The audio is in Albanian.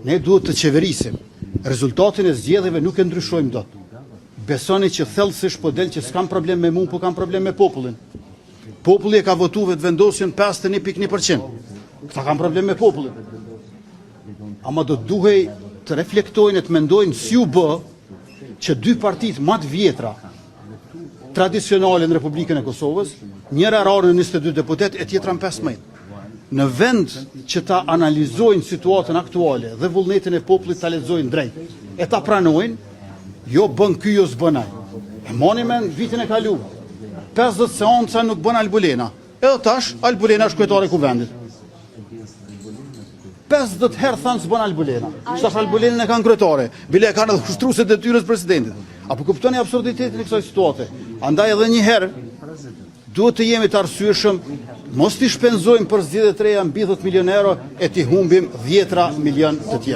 Ne duhet të qeverisim. Rezultatin e zgjedhjeve nuk e ndryshojmë dot. Besoni që thellësisht po del që s'kam problem me mua, po kam problem me popullin. Populli e ka votuar vetëvendosjen 51.1%. Këta kanë problem me popullin. Ama do duhej të reflektojnë e të mendojnë si u bë që dy partitë më të vjetra tradicionale në Republikën e Kosovës, njëra rarë në 22 deputet e tjetra në 15. Në vend që ta analizojnë situatën aktuale dhe vullnetin e popullit ta lexojnë drejt, e ta pranojnë, jo bën ky jo s'bën ai. E moni me vitin e kaluar. 50 seanca nuk bën Albulena. Edhe tash Albulena është kryetare e kuvendit. 50 herë thanë s'bën Albulena. Tash Albulenën e kanë kryetare. Bile e kanë edhe kushtruese detyrës presidentit. Apo kuptoni absurditetin e kësaj situate? Andaj edhe një herë duhet të jemi të arsyeshëm, mos t'i shpenzojmë për zgjedhjet e reja mbi 10 milionë euro e t'i humbim 10 milion të tjerë.